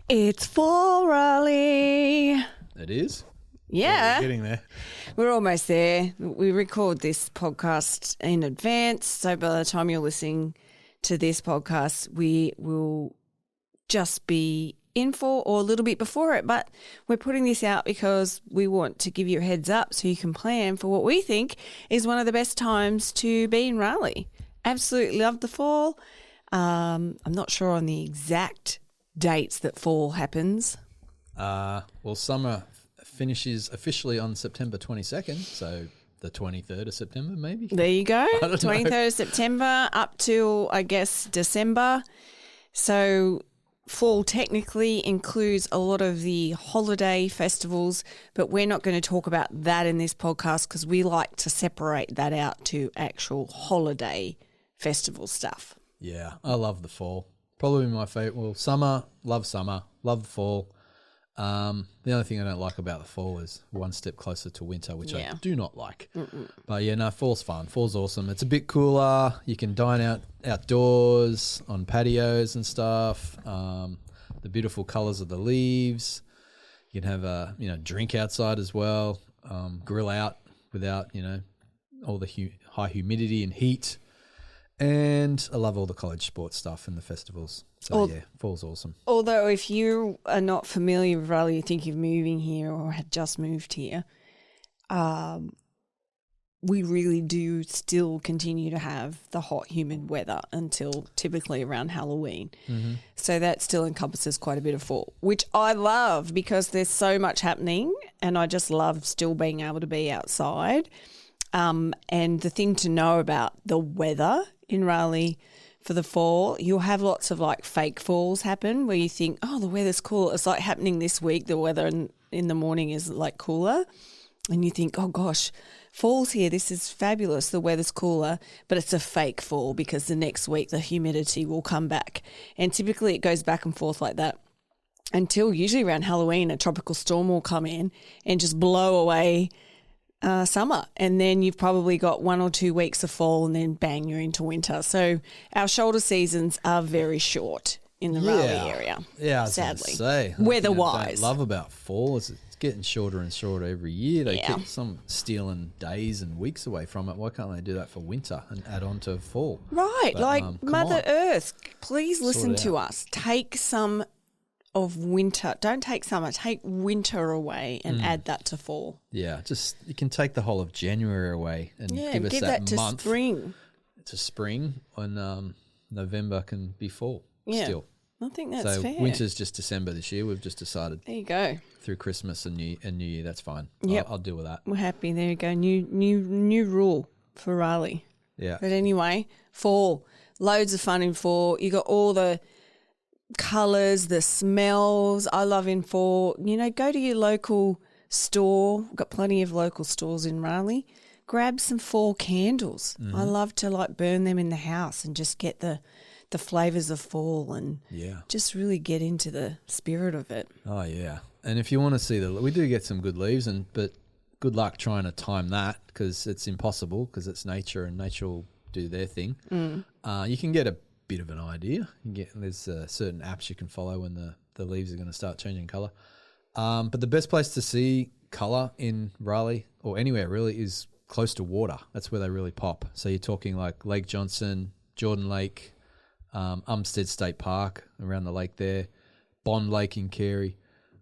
It's fall, Raleigh. It is? Yeah. We're getting there. We're almost there. We record this podcast in advance, so by the time you're listening to this podcast, we will just be in fall or a little bit before it. But we're putting this out because we want to give you a heads up so you can plan for what we think is one of the best times to be in Raleigh. Absolutely love the fall. I'm not sure on the exact dates that fall happens. Well, summer finishes officially on September 22nd, so the 23rd of September maybe. There you go. I don't know. 23rd of September up till, I guess, December. So fall technically includes a lot of the holiday festivals, but we're not going to talk about that in this podcast because we like to separate that out to actual holiday festival stuff. Yeah, I love the fall. Probably my favourite. Well, summer, love the fall. The only thing I don't like about the fall is one step closer to winter, which I do not like. But yeah, no, fall's fun. Fall's awesome. It's a bit cooler. You can dine outdoors on patios and stuff. The beautiful colours of the leaves. You can have a drink outside as well. Grill out without all the high humidity and heat. And I love all the college sports stuff and the festivals. So, fall's awesome. Although if you are not familiar with Raleigh, you think you're moving here or had just moved here, we really do still continue to have the hot, humid weather until typically around Halloween. Mm-hmm. So that still encompasses quite a bit of fall, which I love because there's so much happening and I just love still being able to be outside. And the thing to know about the weather in Raleigh for the fall, you'll have lots of like fake falls happen where you think, oh, the weather's cool. It's like happening this week. The weather in the morning is like cooler. And you think, oh gosh, fall's here. This is fabulous. The weather's cooler, but it's a fake fall because the next week the humidity will come back. And typically it goes back and forth like that until usually around Halloween, a tropical storm will come in and just blow away summer, and then you've probably got 1 or 2 weeks of fall and then bang, you're into winter. So our shoulder seasons are very short in the Raleigh area. Yeah, sadly. Weather-wise. What I love about fall is it's getting shorter and shorter every year. They keep some stealing days and weeks away from it. Why can't they do that for winter and add on to fall? Right, but, Mother Earth, please listen to us. Take some of winter. Don't take summer. Take winter away and add that to fall. Yeah, you can take the whole of January away and give us that month. Spring. To spring, and November can be fall still. I think that's fair. So winter's just December this year. We've just decided. There you go. Through Christmas and New Year, that's fine. Yep. I'll deal with that. We're happy. There you go. New rule for Raleigh. Yeah. But anyway, fall. Loads of fun in fall. You got all the colours, the smells. I love in fall. Go to your local store. We've got plenty of local stores in Raleigh. Grab some fall candles. I love to burn them in the house and just get the flavours of fall and just really get into the spirit of it. Oh yeah. And if you want to see we do get some good leaves, but good luck trying to time that because it's impossible because it's nature and nature will do their thing. You can get a bit of an idea. There's certain apps you can follow when the leaves are going to start changing colour. But the best place to see colour in Raleigh or anywhere really is close to water. That's where they really pop. So you're talking like Lake Johnson, Jordan Lake, Umstead State Park around the lake there, Bond Lake in Carey.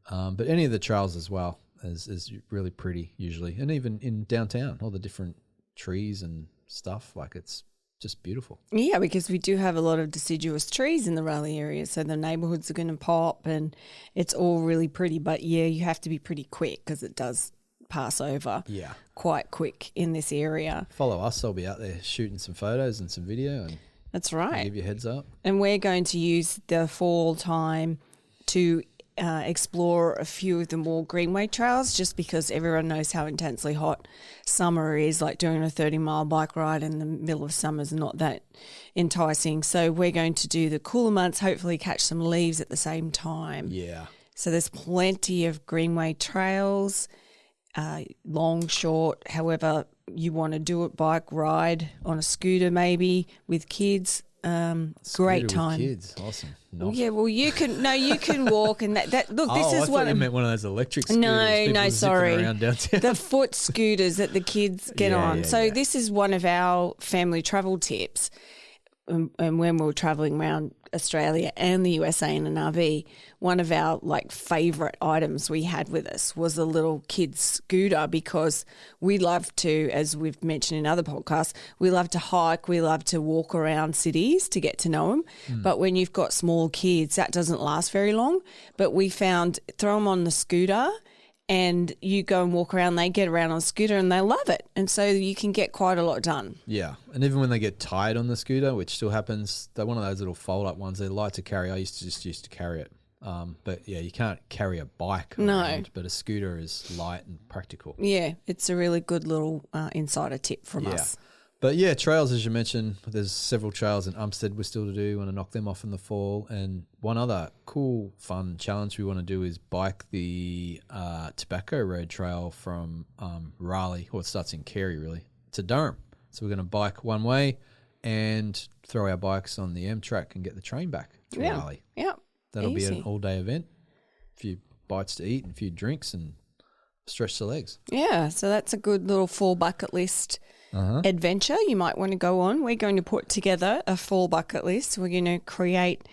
But any of the trails as well is really pretty usually. And even in downtown, all the different trees and stuff, it's just beautiful. Yeah, because we do have a lot of deciduous trees in the Raleigh area, so the neighbourhoods are going to pop and it's all really pretty. But, you have to be pretty quick because it does pass over quite quick in this area. Follow us. I'll be out there shooting some photos and some video. And that's right. Give you a heads up. And we're going to use the fall time to explore a few of the more greenway trails just because everyone knows how intensely hot summer is. Like doing a 30-mile bike ride in the middle of summer is not that enticing. So we're going to do the cooler months, hopefully catch some leaves at the same time. Yeah. So there's plenty of greenway trails, long, short, however you want to do it, bike ride on a scooter maybe with kids. great time. Kids, awesome. Well, yeah, well, you can walk and that. Look, this is I thought you meant one of those electric scooters. No, sorry. Around downtown. The foot scooters that the kids get on. So this is one of our family travel tips. And when we were travelling around Australia and the USA in an RV, one of our favourite items we had with us was a little kid's scooter, because we love to, as we've mentioned in other podcasts, we love to hike, we love to walk around cities to get to know them. But when you've got small kids, that doesn't last very long. But we found throw them on the scooter and you go and walk around, they get around on a scooter and they love it. And so you can get quite a lot done. Yeah. And even when they get tired on the scooter, which still happens, they're one of those little fold-up ones. They're light to carry. I used to carry it. But, yeah, you can't carry a bike around, but a scooter is light and practical. Yeah, it's a really good little insider tip from us. But, yeah, trails, as you mentioned, there's several trails in Umstead we're still to do. We want to knock them off in the fall. And one other cool, fun challenge we want to do is bike the Tobacco Road Trail from Raleigh, or it starts in Carey, really, to Durham. So we're going to bike one way and throw our bikes on the M-Track and get the train back to Raleigh. Yeah, that'll be an all-day event. A few bites to eat and a few drinks and stretch the legs. Yeah, so that's a good little fall bucket list adventure you might want to go on. We're going to put together a fall bucket list. We're going to create,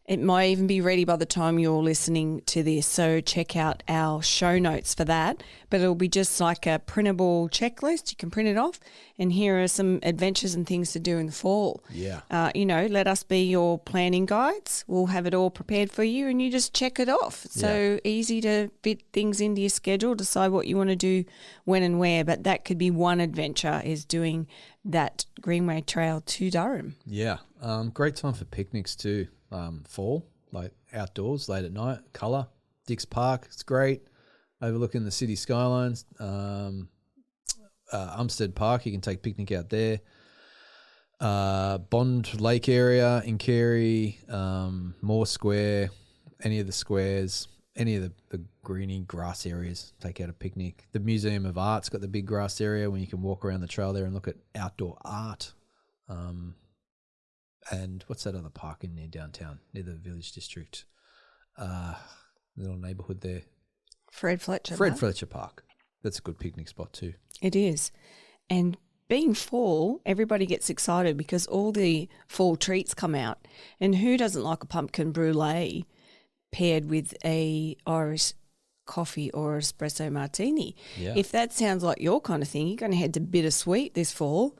it might even be ready by the time you're listening to this, so check out our show notes for that. But it'll be just like a printable checklist. You can print it off, and here are some adventures and things to do in the fall. Yeah. Let us be your planning guides. We'll have it all prepared for you, and you just check it off. So easy to fit things into your schedule, decide what you want to do when and where. But that could be one adventure, is doing that Greenway Trail to Durham. Yeah. Great time for picnics too. Fall, like outdoors, late at night, colour. Dix Park, it's great. Overlooking the city skylines. Umstead Park, you can take a picnic out there. Bond Lake area in Carey, Moore Square, any of the squares, any of the greeny grass areas, take out a picnic. The Museum of Art's got the big grass area when you can walk around the trail there and look at outdoor art. And what's that other park in near downtown, near the Village District? Little neighbourhood there. Fred Fletcher Park. That's a good picnic spot too. It is. And being fall, everybody gets excited because all the fall treats come out. And who doesn't like a pumpkin brulee paired with a Irish coffee or espresso martini? Yeah. If that sounds like your kind of thing, you're going to head to Bittersweet this fall,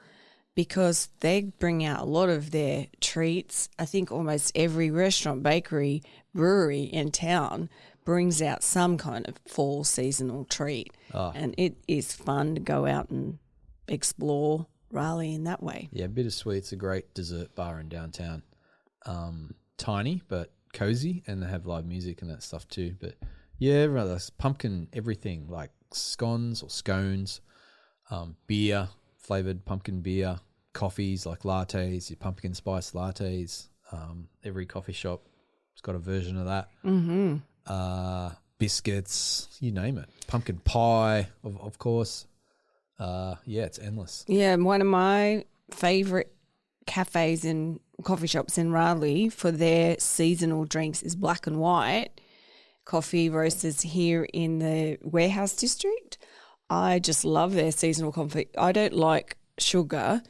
because they bring out a lot of their treats. I think almost every restaurant, bakery, brewery in town brings out some kind of fall seasonal treat. And it is fun to go out and explore Raleigh in that way. Yeah, Bittersweet's a great dessert bar in downtown. Tiny but cozy, and they have live music and that stuff too. But yeah, rather pumpkin everything, like scones or scones, beer, flavoured pumpkin beer, coffees like lattes, your pumpkin spice lattes. Every coffee shop has got a version of that. Biscuits, you name it. Pumpkin pie, of course. It's endless. Yeah, one of my favourite cafes and coffee shops in Raleigh for their seasonal drinks is Black and White Coffee Roasters here in the Warehouse District. I just love their seasonal coffee. I don't like sugar,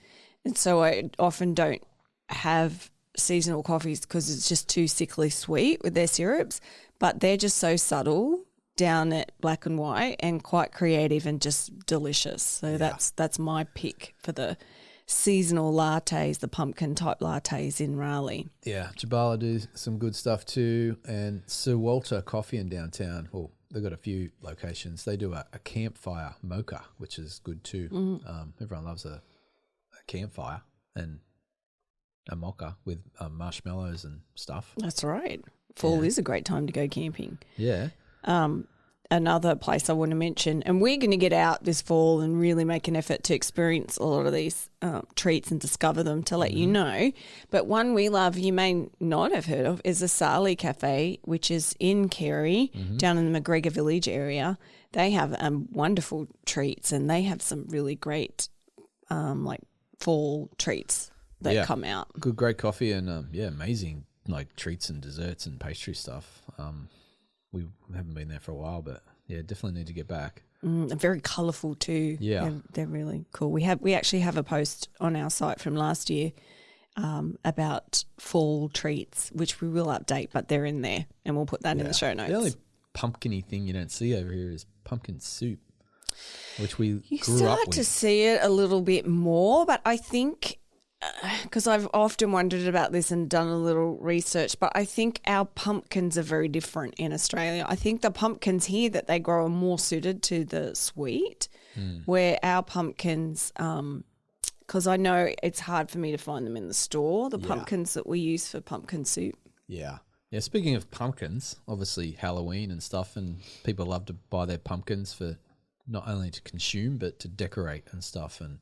and so I often don't have seasonal coffees because it's just too sickly sweet with their syrups, but they're just so subtle down at Black and White and quite creative and just delicious. So that's my pick for the seasonal lattes, the pumpkin type lattes in Raleigh. Yeah, Jabala do some good stuff too, and Sir Walter Coffee in downtown. Well, they've got a few locations. They do a campfire mocha, which is good too. Everyone loves a campfire and a mocha with marshmallows and stuff. That's right. Fall is a great time to go camping. Yeah. Another place I want to mention, and we're going to get out this fall and really make an effort to experience a lot of these treats and discover them to let you know. But one we love, you may not have heard of, is the Raleigh Cafe, which is in Carey, down in the McGregor Village area. They have wonderful treats, and they have some really great like fall treats. that come out. Good, great coffee and amazing like treats and desserts and pastry stuff. We haven't been there for a while, but definitely need to get back. Very colourful too. Yeah, they're really cool. We actually have a post on our site from last year about fall treats, which we will update, but they're in there, and we'll put that in the show notes. The only pumpkin-y thing you don't see over here is pumpkin soup, which we grew up with. You start to see it a little bit more, but I think, because I've often wondered about this and done a little research, but I think our pumpkins are very different in Australia. I think the pumpkins here that they grow are more suited to the sweet, where our pumpkins, because I know it's hard for me to find them in the store, the pumpkins that we use for pumpkin soup. Yeah. Yeah, speaking of pumpkins, obviously Halloween and stuff, and people love to buy their pumpkins for not only to consume but to decorate and stuff. And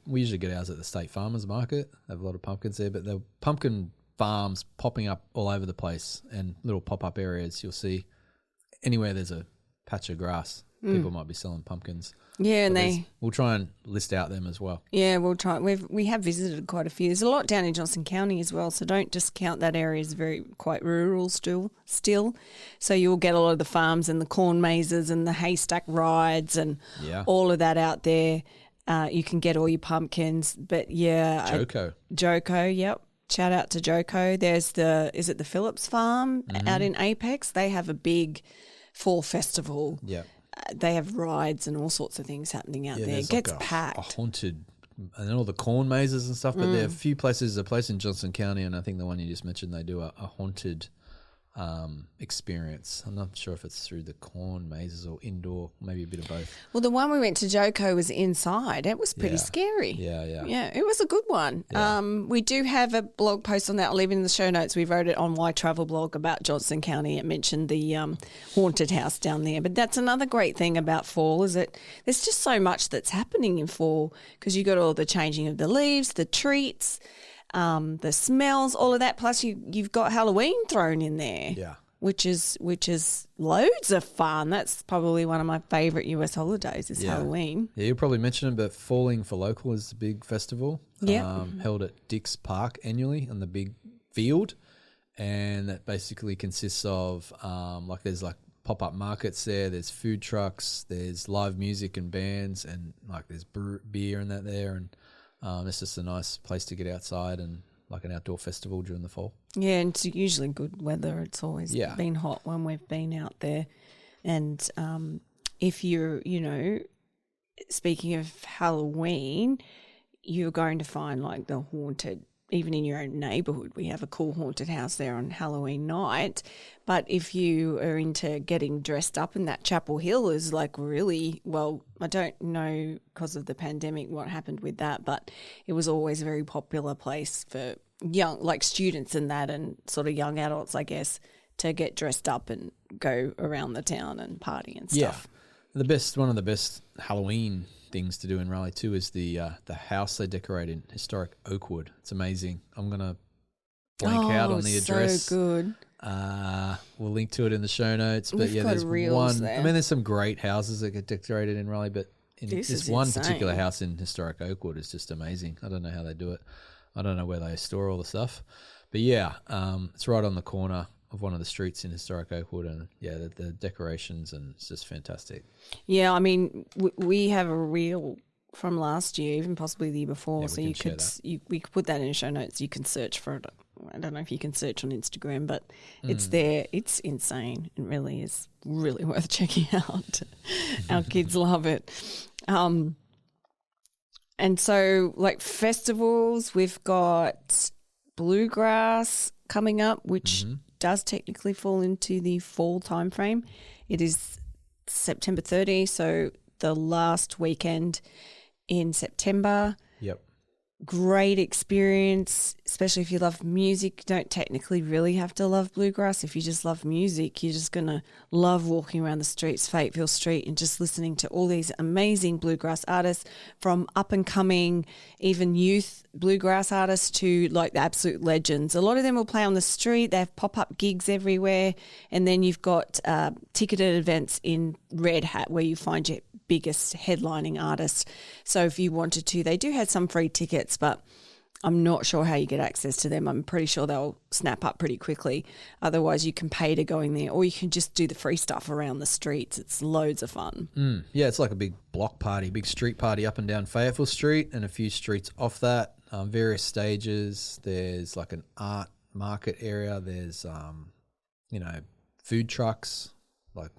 we usually get ours at the State Farmers Market. They have a lot of pumpkins there, but the pumpkin farms popping up all over the place and little pop-up areas. You'll see anywhere there's a patch of grass, people might be selling pumpkins. Yeah, and we'll try and list out them as well. Yeah, we'll try. We have visited quite a few. There's a lot down in Johnson County as well, so don't discount that area as quite rural still. So you'll get a lot of the farms and the corn mazes and the haystack rides and all of that out there. You can get all your pumpkins, but Joko, yep. Shout out to Joko. There's is it the Phillips Farm out in Apex? They have a big fall festival. Yeah. They have rides and all sorts of things happening out there. It gets packed. A haunted, and then all the corn mazes and stuff. But there are a few places. A place in Johnson County, and I think the one you just mentioned, they do a haunted experience. I'm not sure if it's through the corn mazes or indoor, maybe a bit of both. Well, the one we went to Joko was inside. It was pretty scary. Yeah. Yeah, it was a good one. Yeah. We do have a blog post on that. I'll leave it in the show notes. We wrote it on Why Travel blog about Johnson County. It mentioned the haunted house down there. But that's another great thing about fall is that there's just so much that's happening in fall because you got all the changing of the leaves, the treats, the smells, all of that. Plus, you've got Halloween thrown in there, which is loads of fun. That's probably one of my favourite US holidays is Halloween. Yeah, you'll probably mention it, but Falling for Local is the big festival held at Dix Park annually on the big field, and that basically consists of there's pop-up markets there, there's food trucks, there's live music and bands, and there's beer and that there, and it's just a nice place to get outside and an outdoor festival during the fall. Yeah, and it's usually good weather. It's always been hot when we've been out there. And if you're, speaking of Halloween, you're going to find the haunted, even in your own neighbourhood, we have a cool haunted house there on Halloween night. But if you are into getting dressed up, and that Chapel Hill is really, well, I don't know because of the pandemic what happened with that, but it was always a very popular place for young, students and that, and sort of young adults, I guess, to get dressed up and go around the town and party and stuff. Yeah. One of the best Halloween things to do in Raleigh too is the house they decorate in historic Oakwood. It's amazing. I'm gonna blank out on the address. So good. We'll link to it in the show notes. But there's one. There. I mean, there's some great houses that get decorated in Raleigh, but this one particular house in historic Oakwood is just amazing. I don't know how they do it. I don't know where they store all the stuff, but it's right on the corner of one of the streets in historic Oakwood, and the decorations, and it's just fantastic. Yeah, I mean, we have a reel from last year, even possibly the year before, so we could put that in the show notes. You can search for it. I don't know if you can search on Instagram, but it's there. It's insane. It really is really worth checking out. Our kids love it. And so, festivals, we've got Bluegrass coming up, which does technically fall into the fall time frame. It is September 30, so the last weekend in September. Yep. Great experience, especially if you love music. You don't technically really have to love bluegrass. If you just love music, you're just going to love walking around the streets, Fateville Street, and just listening to all these amazing bluegrass artists, from up-and-coming, even youth bluegrass artists to the absolute legends. A lot of them will play on the street. They have pop-up gigs everywhere. And then you've got ticketed events in Red Hat where you find your biggest headlining artists. So if you wanted to, they do have some free tickets, but I'm not sure how you get access to them. I'm pretty sure they'll snap up pretty quickly. Otherwise, you can pay to go in there, or you can just do the free stuff around the streets. It's loads of fun. Yeah, it's like a big block party, big street party up and down Fayetteville Street and a few streets off that. Various stages. There's like an art market area. There's, food trucks, like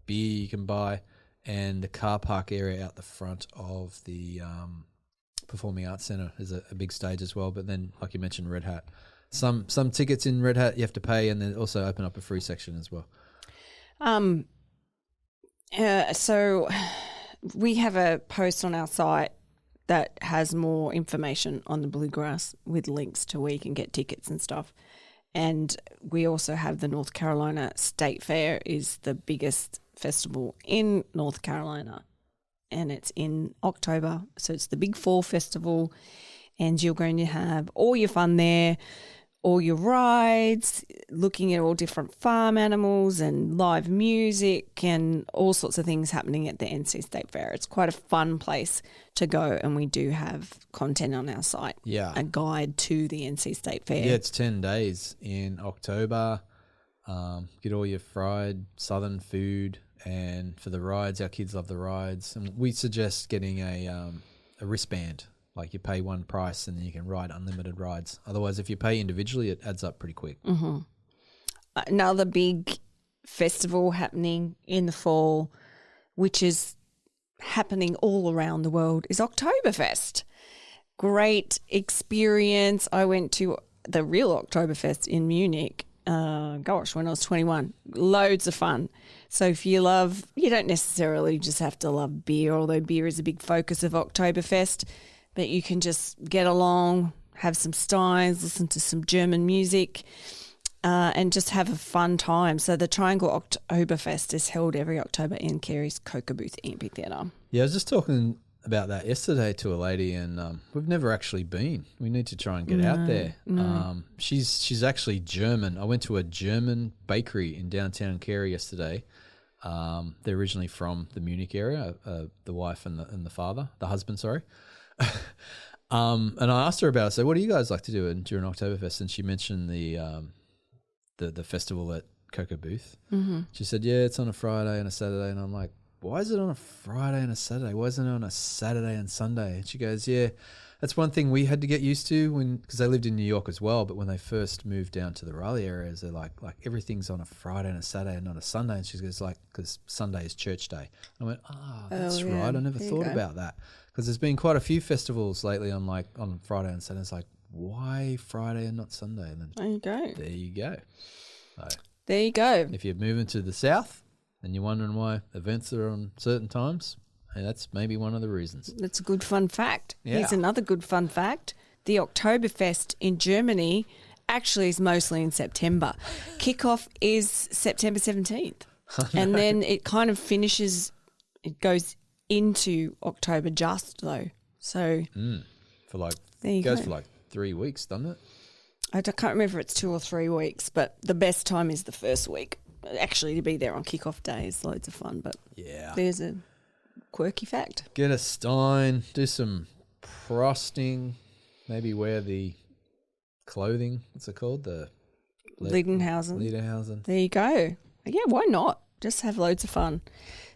beer you can buy, and the car park area out the front of the Performing Arts Centre is a big stage as well. But then, like you mentioned, Red Hat. Some tickets in Red Hat you have to pay, and then also open up a free section as well. So we have a post on our site that has more information on the Bluegrass with links to where you can get tickets and stuff. And we also have the North Carolina State Fair is the biggest festival in North Carolina. And it's in October. So it's the big fall festival. And you're going to have all your fun there, all your rides, looking at all different farm animals and live music and all sorts of things happening at the NC State Fair. It's quite a fun place to go, and we do have content on our site. Yeah. A guide to the NC State Fair. Yeah, it's 10 days in October. Get all your fried southern food, and for the rides, our kids love the rides. And we suggest getting a wristband. Like you pay one price and then you can ride unlimited rides. Otherwise, if you pay individually, it adds up pretty quick. Mm-hmm. Another big festival happening in the fall, which is happening all around the world, is Oktoberfest. Great experience. I went to the real Oktoberfest in Munich, when I was 21. Loads of fun. So if you don't necessarily just have to love beer, although beer is a big focus of Oktoberfest. But you can just get along, have some steins, listen to some German music, and just have a fun time. So the Triangle Oktoberfest is held every October in Carey's Coca Booth Amphitheatre. Yeah, I was just talking about that yesterday to a lady, and we've never actually been. We need to try and get out there. No. She's actually German. I went to a German bakery in downtown Carey yesterday. They're originally from the Munich area, the wife and the father, the husband, sorry. And I asked her about it. I said, what do you guys like to do during Oktoberfest? And she mentioned the festival at Coca Booth. Mm-hmm. She said, yeah, it's on a Friday and a Saturday. And I'm like, why is it on a Friday and a Saturday? Why isn't it on a Saturday and Sunday? And she goes, yeah, that's one thing we had to get used to because they lived in New York as well. But when they first moved down to the Raleigh areas, they're like everything's on a Friday and a Saturday and not a Sunday. And she goes, because Sunday is church day. I went, that's right. I never thought about that. Because there's been quite a few festivals lately on Friday and Saturday. It's like, why Friday and not Sunday? And then there you go. So, there you go. If you're moving to the south and you're wondering why events are on certain times, hey, that's maybe one of the reasons. That's a good fun fact. Yeah. Here's another good fun fact. The Oktoberfest in Germany actually is mostly in September. Kickoff is September 17th. And then it kind of finishes, it goes into October just though. So goes for 3 weeks, doesn't it? I can't remember if it's 2 or 3 weeks, but the best time is the first week. Actually, to be there on kickoff day is loads of fun, but yeah, there's a quirky fact. Get a stein, do some frosting, maybe wear the clothing, what's it called? The Lederhosen. There you go. Yeah, why not? Just have loads of fun.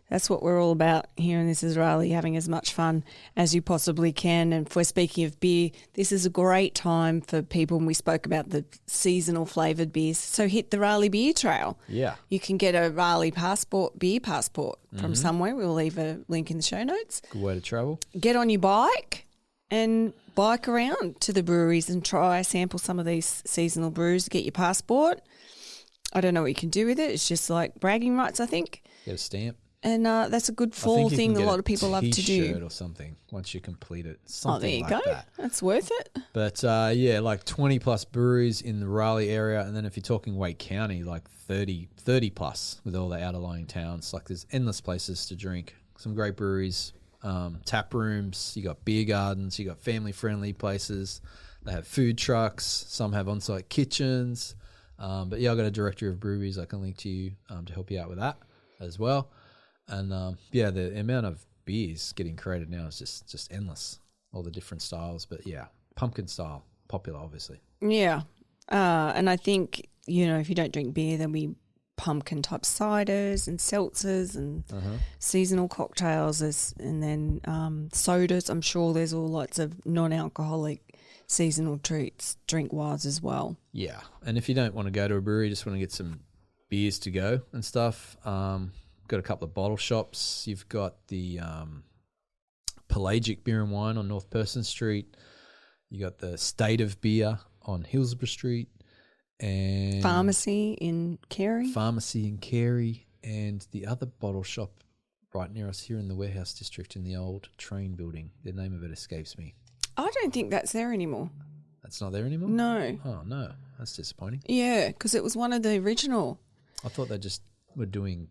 That's what we're all about here in This Is Raleigh, having as much fun as you possibly can. And if we're speaking of beer, this is a great time for people, and we spoke about the seasonal flavoured beers. So hit the Raleigh Beer Trail. Yeah. You can get a Raleigh beer passport from somewhere. We'll leave a link in the show notes. Good way to travel. Get on your bike and bike around to the breweries and sample some of these seasonal brews. Get your passport. I don't know what you can do with it. It's just like bragging rights, I think. Get a stamp. And that's a good fall thing a lot of people love to do. T-shirt or something once you complete it. Something there you go. That. That's worth it. But yeah, 20 plus breweries in the Raleigh area. And then if you're talking Wake County, 30 plus with all the outlying towns. There's endless places to drink. Some great breweries, tap rooms. You got beer gardens. You got family friendly places. They have food trucks. Some have on-site kitchens. But yeah, I've got a directory of breweries I can link to you to help you out with that as well. And the amount of beers getting created now is just endless. All the different styles, but yeah, pumpkin style popular, obviously. Yeah. And I think, if you don't drink beer, there'll be pumpkin-type ciders and seltzers and seasonal cocktails, and then sodas. I'm sure there's all lots of non-alcoholic seasonal treats, drink-wise as well. Yeah. And if you don't want to go to a brewery, just want to get some beers to go and stuff, got a couple of bottle shops. You've got the Pelagic Beer and Wine on North Person Street. You got the State of Beer on Hillsborough Street. And Pharmacy in Carey, and the other bottle shop right near us here in the warehouse district in the old train building. The name of it escapes me. I don't think that's there anymore. That's not there anymore? No. Oh, no. That's disappointing. Yeah, because it was one of the original. I thought they just were doing,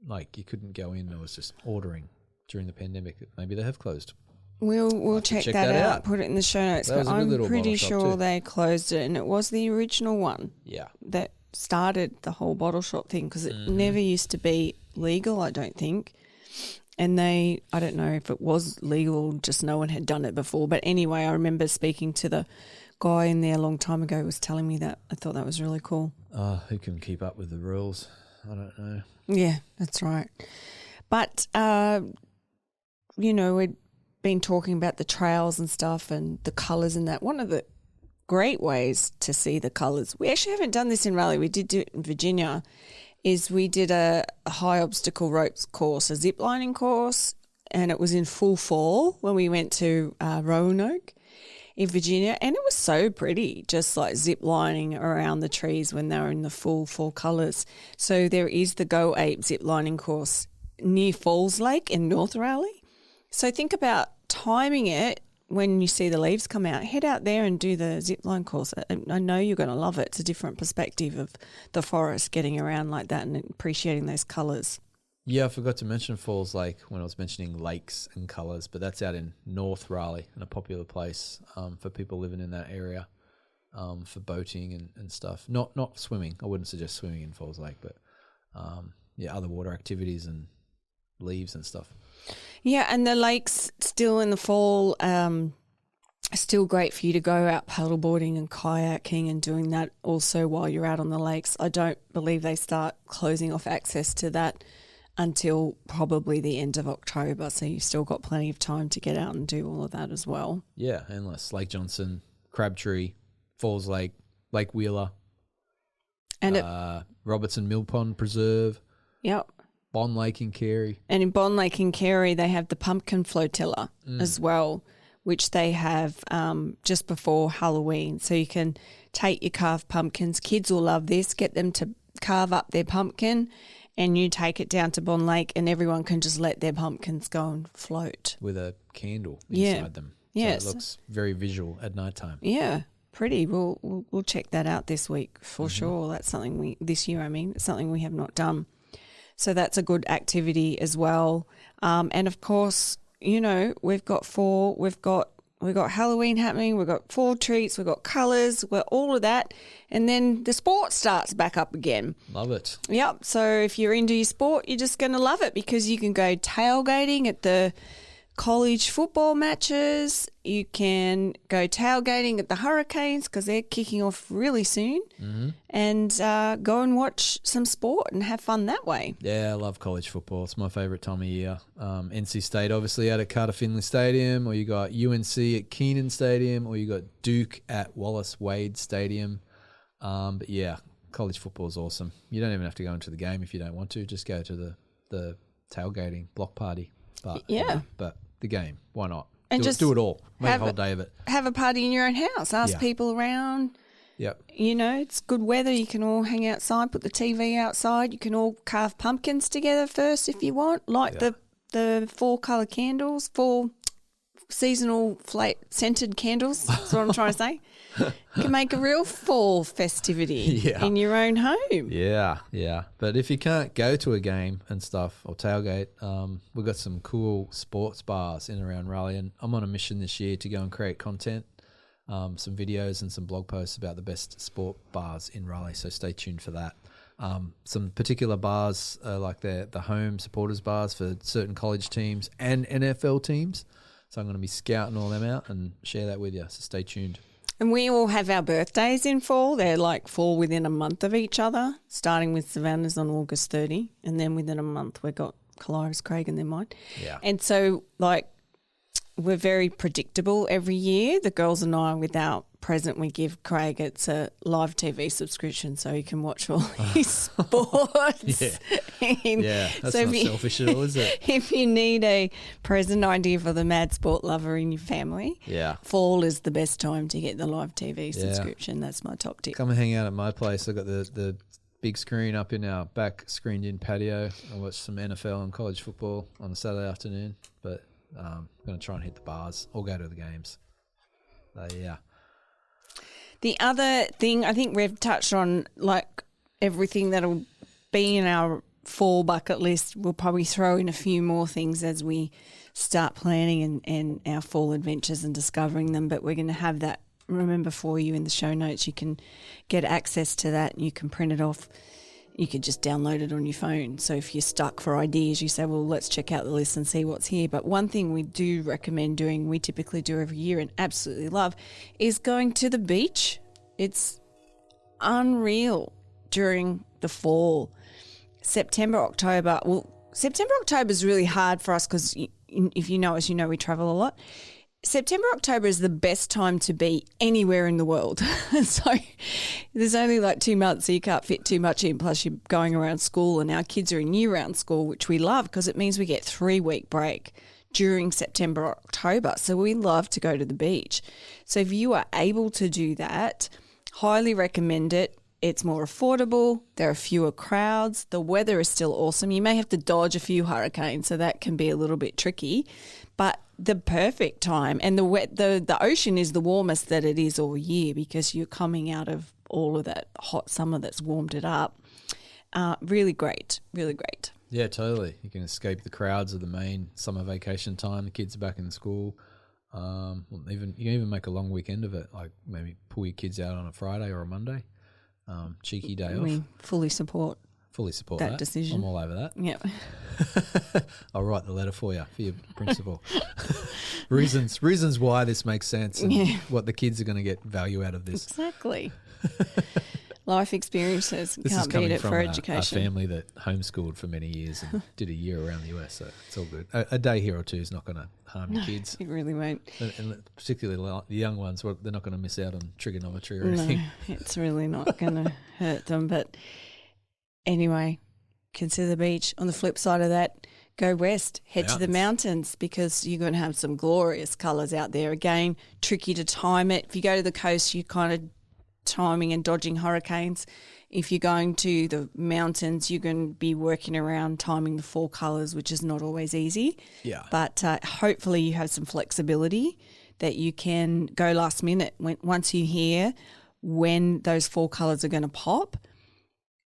like, you couldn't go in. It was just ordering during the pandemic. Maybe they have closed. We'll check that out, put it in the show notes. But I'm pretty sure they closed it, and it was the original one that started the whole bottle shop thing, because it never used to be legal, I don't think. And I don't know if it was legal, just no one had done it before. But anyway, I remember speaking to the guy in there a long time ago who was telling me that. I thought that was really cool. Who can keep up with the rules? I don't know. Yeah, that's right. But, we'd been talking about the trails and stuff and the colours and that. One of the great ways to see the colours, we actually haven't done this in Raleigh, we did do it in Virginia, is we did a high obstacle ropes course, a zip lining course, and it was in full fall when we went to Roanoke in Virginia, and it was so pretty, just like zip lining around the trees when they were in the full fall colours. So there is the Go Ape zip lining course near Falls Lake in North Raleigh. So think about timing it when you see the leaves come out. Head out there and do the zipline course. I know you're going to love it. It's a different perspective of the forest getting around like that and appreciating those colours. Yeah, I forgot to mention Falls Lake when I was mentioning lakes and colours, but that's out in North Raleigh and a popular place for people living in that area for boating and stuff. Not swimming. I wouldn't suggest swimming in Falls Lake, but other water activities and leaves and stuff. Yeah, and the lakes still in the fall, still great for you to go out paddleboarding and kayaking and doing that also while you're out on the lakes. I don't believe they start closing off access to that until probably the end of October, so you've still got plenty of time to get out and do all of that as well. Yeah, endless. Lake Johnson, Crabtree, Falls Lake, Lake Wheeler, and Robertson Mill Pond Preserve. Yep. Bond Lake in Carey. And in Bond Lake in Carey, they have the pumpkin flotilla as well, which they have just before Halloween. So you can take your carved pumpkins. Kids will love this. Get them to carve up their pumpkin and you take it down to Bond Lake and everyone can just let their pumpkins go and float. With a candle inside them. Yes. So it looks very visual at night time. Yeah. Pretty. We'll check that out this week for sure. That's something it's something we have not done. So that's a good activity as well. And of course, we've got Halloween happening, we've got fall treats, we've got colours, we've got all of that. And then the sport starts back up again. Love it. Yep. So if you're into your sport, you're just going to love it because you can go tailgating at the college football matches. You can go tailgating at the Hurricanes because they're kicking off really soon, and go and watch some sport and have fun that way. Yeah, I love college football. It's my favourite time of year. NC State obviously out at Carter Finley Stadium, or you got UNC at Keenan Stadium, or you got Duke at Wallace Wade Stadium. But yeah, college football is awesome. You don't even have to go into the game if you don't want to. Just go to the tailgating block party. But the game, why not? And do it all. Make a whole day of it. Have a party in your own house. Ask people around. Yep. It's good weather. You can all hang outside, put the TV outside. You can all carve pumpkins together first if you want. Light the four colour candles, four seasonal scented candles. That's what I'm trying to say. You can make a real fall festivity in your own home. Yeah. But if you can't go to a game and stuff or tailgate, we've got some cool sports bars in and around Raleigh, and I'm on a mission this year to go and create content, some videos and some blog posts about the best sport bars in Raleigh, so stay tuned for that. Some particular bars like the home supporters bars for certain college teams and NFL teams. So I'm going to be scouting all them out and share that with you, so stay tuned. And we all have our birthdays in fall. They're like fall within a month of each other, starting with Savannah's on August 30, and then within a month we've got Callira's, Craig, and then mine. Yeah. And so, like, we're very predictable every year. The girls and I, with our present we give Craig, it's a live TV subscription so he can watch all his sports. Yeah, that's not selfish at all, is it? If you need a present idea for the mad sport lover in your family, fall is the best time to get the live TV subscription. That's my top tip. Come and hang out at my place. I've got the big screen up in our back screened-in patio. I watch some NFL and college football on a Saturday afternoon, but I'm going to try and hit the bars or go to the games. Yeah. The other thing, I think we've touched on, like everything that'll be in our fall bucket list. We'll probably throw in a few more things as we start planning and our fall adventures and discovering them, but we're going to have that, remember, for you in the show notes. You can get access to that and you can print it off. You could just download it on your phone. So if you're stuck for ideas, you say, well, let's check out the list and see what's here. But one thing we do recommend doing, we typically do every year and absolutely love, is going to the beach. It's unreal during the fall. September, October is really hard for us because if you know us, you know we travel a lot. September, October is the best time to be anywhere in the world. So there's only like 2 months, so you can't fit too much in. Plus you're going around school, and our kids are in year-round school, which we love because it means we get 3-week break during September, October. So we love to go to the beach. So if you are able to do that, highly recommend it. It's more affordable. There are fewer crowds. The weather is still awesome. You may have to dodge a few hurricanes, so that can be a little bit tricky. But the perfect time, and the ocean is the warmest that it is all year because you're coming out of all of that hot summer that's warmed it up. Really great, really great. Yeah, totally. You can escape the crowds of the main summer vacation time. The kids are back in school. You can even make a long weekend of it, like maybe pull your kids out on a Friday or a Monday. Cheeky day off. We fully support that decision. I'm all over that. Yeah. I'll write the letter for your principal. reasons why this makes sense and what the kids are going to get value out of this. Exactly. Life experiences. This Can't beat it for education. A family that homeschooled for many years and did a year around the US, so it's all good. A day here or two is not going to harm your kids. It really won't. And particularly the young ones, they're not going to miss out on trigonometry or anything. No, it's really not going to hurt them. But anyway, consider the beach. On the flip side of that, go west, head to the mountains because you're going to have some glorious colours out there. Again, tricky to time it. If you go to the coast, you kind of timing and dodging hurricanes. If you're going to the mountains, you're going to be working around timing the fall colours, which is not always easy. Yeah. But hopefully you have some flexibility that you can go last minute. Once you hear when those fall colours are going to pop,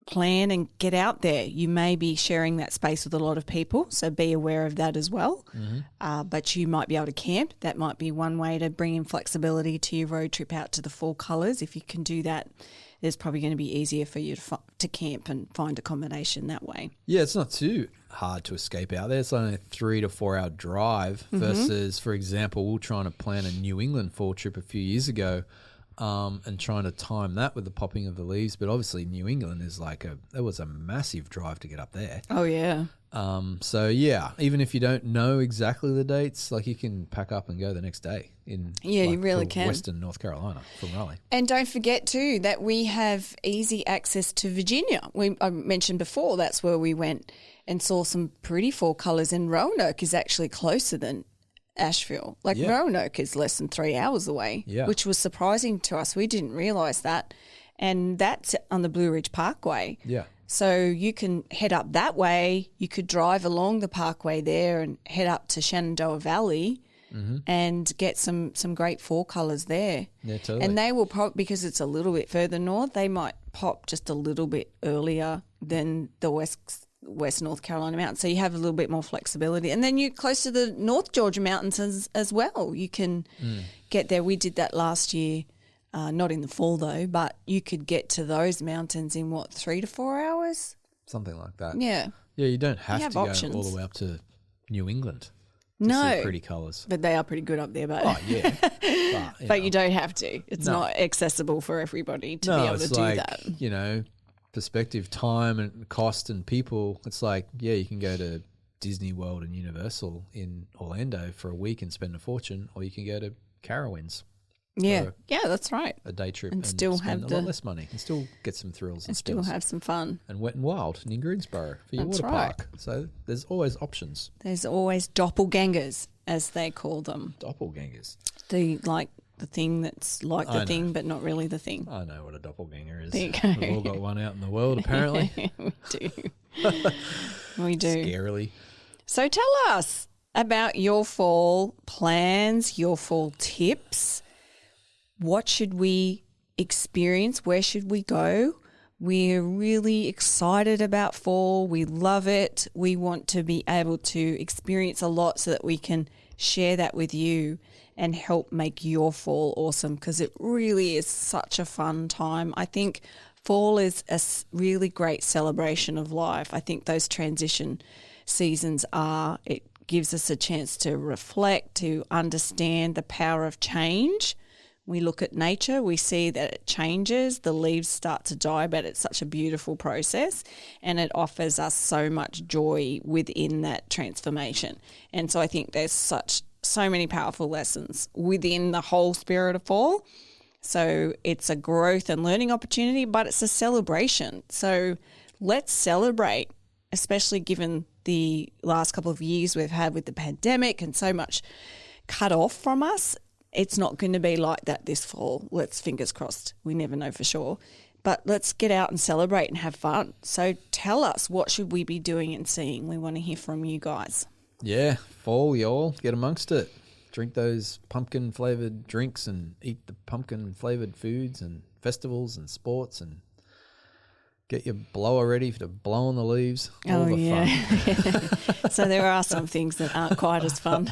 plan and get out there. You may be sharing that space with a lot of people, so be aware of that as well. Mm-hmm. But you might be able to camp. That might be one way to bring in flexibility to your road trip out to the fall colours. If you can do that, it's probably going to be easier for you to camp and find accommodation that way. Yeah, it's not too hard to escape out there. It's only a 3 to 4 hour drive versus, for example, we were trying to plan a New England fall trip a few years ago. And trying to time that with the popping of the leaves. But obviously New England is that was a massive drive to get up there. Oh, yeah. So, yeah, even if you don't know exactly the dates, like you can pack up and go the next day you really can. Western North Carolina from Raleigh. And don't forget, too, that we have easy access to Virginia. I mentioned before that's where we went and saw some pretty fall colours, and Roanoke is actually closer than Asheville. Roanoke is less than 3 hours away, which was surprising to us. We didn't realise that. And that's on the Blue Ridge Parkway. Yeah. So you can head up that way. You could drive along the parkway there and head up to Shenandoah Valley and get some great fall colours there. Yeah, totally. And they will pop, because it's a little bit further north, they might pop just a little bit earlier than the West North Carolina mountains, so you have a little bit more flexibility. And then you're close to the North Georgia mountains as well. You can get there. We did that last year, not in the fall though, but you could get to those mountains in 3 to 4 hours? Something like that. Yeah. Yeah, you don't have to options. go all the way up to New England. to No. see pretty colours. But they are pretty good up there, but Oh, yeah. but you don't have to. It's not accessible for everybody to be able to do that. You know, perspective, time and cost and people. It's like, yeah, you can go to Disney World and Universal in Orlando for a week and spend a fortune, or you can go to Carowinds. Yeah, that's right. A day trip and still spend have a lot less money and still get some thrills and still spills. have some fun. And Wet and Wild in Greensboro for your That's water right. park. So there's always options. There's always doppelgangers, as they call them. Doppelgangers. The thing that's like the thing, but not really the thing. I know what a doppelganger is. There you go. We've all got one out in the world, apparently. We do. We do. Scarily. So tell us about your fall plans, your fall tips. What should we experience? Where should we go? We're really excited about fall. We love it. We want to be able to experience a lot so that we can share that with you and help make your fall awesome, because it really is such a fun time. I think fall is a really great celebration of life. I think those transition seasons it gives us a chance to reflect, to understand the power of change. We look at nature, we see that it changes, the leaves start to die, but it's such a beautiful process, and it offers us so much joy within that transformation. And so I think there's so many powerful lessons within the whole spirit of fall. So it's a growth and learning opportunity, but it's a celebration. So let's celebrate, especially given the last couple of years we've had with the pandemic and so much cut off from us. It's not going to be like that this fall. Let's fingers crossed. We never know for sure. But let's get out and celebrate and have fun. So tell us, what should we be doing and seeing? We want to hear from you guys. Yeah, fall, y'all. Get amongst it. Drink those pumpkin-flavoured drinks and eat the pumpkin-flavoured foods and festivals and sports, and get your blower ready to blow on the leaves. All the fun. So there are some things that aren't quite as fun.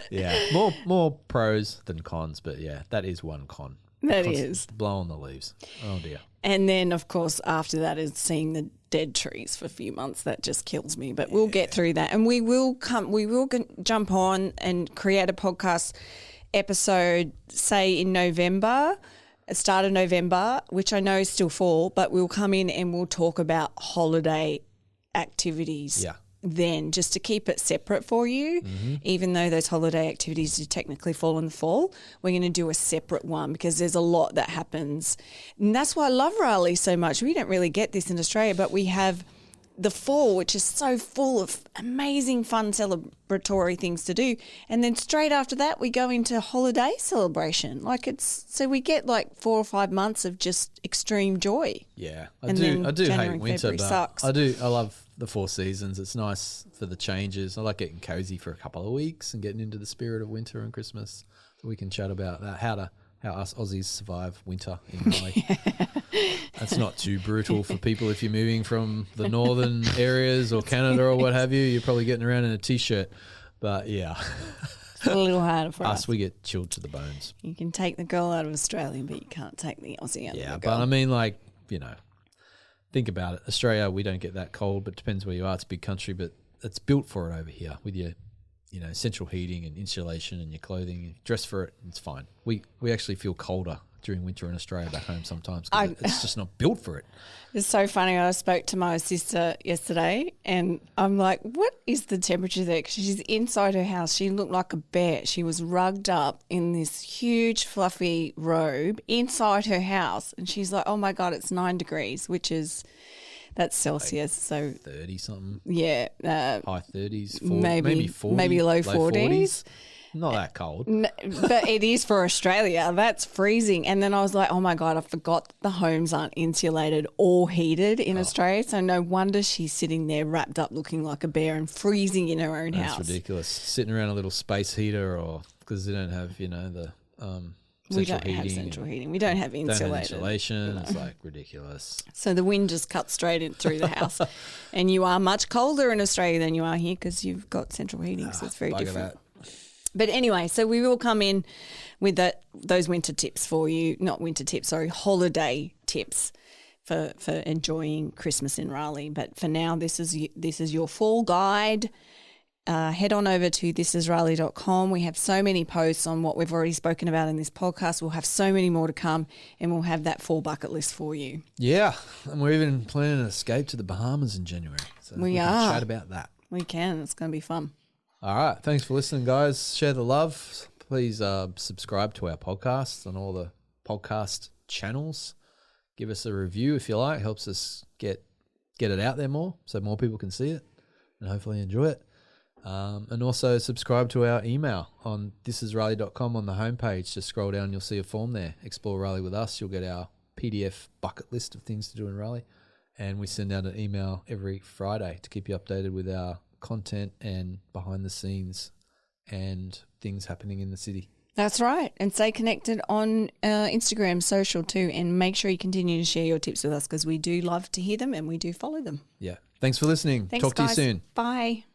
Yeah, more pros than cons, but yeah, that is one con. That is. Blow on the leaves. Oh, dear. And then, of course, after that is seeing the dead trees for a few months. That just kills me. But we'll get through that. And we will jump on and create a podcast episode, say in November, start of November, which I know is still fall, but we'll come in and we'll talk about holiday activities then, just to keep it separate for you. Mm-hmm. Even though those holiday activities do technically fall in the fall, we're going to do a separate one because there's a lot that happens. And that's why I love Raleigh so much. We don't really get this in Australia, but we have the fall, which is so full of amazing fun celebratory things to do. And then straight after that, we go into holiday celebration. So we get like 4 or 5 months of just extreme joy. Yeah, I do January hate winter, February but sucks. I love the 4 seasons. It's nice for the changes. I like getting cozy for a couple of weeks and getting into the spirit of winter and Christmas. So we can chat about that, how us Aussies survive winter in Raleigh. That's not too brutal for people if you're moving from the northern areas or Canada or what have you. You're probably getting around in a T-shirt. But yeah, It's a little harder for us. we get chilled to the bones. You can take the girl out of Australia, but you can't take the Aussie out of the girl. But I mean, like, think about it. Australia, we don't get that cold, but it depends where you are. It's a big country, but it's built for it over here with your, central heating and insulation and your clothing. You dress for it, and it's fine. We actually feel colder during winter in Australia back home sometimes because it's just not built for it. It's so funny. I spoke to my sister yesterday and I'm like, what is the temperature there? Because she's inside her house. She looked like a bear. She was rugged up in this huge fluffy robe inside her house. And she's like, oh my God, it's 9 degrees, that's Celsius. So 30 something. Yeah. High 30s, 40, maybe 40, maybe low 40s. Not that cold. But it is for Australia. That's freezing. And then I was like, oh my God, I forgot the homes aren't insulated or heated in Australia. So no wonder she's sitting there wrapped up looking like a bear and freezing in her own house. That's ridiculous. Sitting around a little space heater, or because they don't have, the we don't have central heating. We don't have insulation. It's like ridiculous. So the wind just cuts straight in through the house. And you are much colder in Australia than you are here because you've got central heating. So it's very different. That. But anyway, so we will come in with those winter tips for you. Not winter tips, sorry, holiday tips for enjoying Christmas in Raleigh. But for now, this is your fall guide. head on over to thisisraleigh.com. We have so many posts on what we've already spoken about in this podcast. We'll have so many more to come, and we'll have that full bucket list for you. Yeah, and we're even planning an escape to the Bahamas in January. So we can chat about that. We can. It's going to be fun. All right. Thanks for listening, guys. Share the love. Please subscribe to our podcast on all the podcast channels. Give us a review if you like. Helps us get it out there more so more people can see it and hopefully enjoy it. And also subscribe to our email on thisisraleigh.com on the homepage. Just scroll down, you'll see a form there. Explore Raleigh with us. You'll get our PDF bucket list of things to do in Raleigh. And we send out an email every Friday to keep you updated with our content and behind the scenes and things happening in the city. That's right. And stay connected on Instagram, social too. And make sure you continue to share your tips with us because we do love to hear them and we do follow them. Yeah. Thanks for listening. Thanks, Talk guys. to you soon. Bye.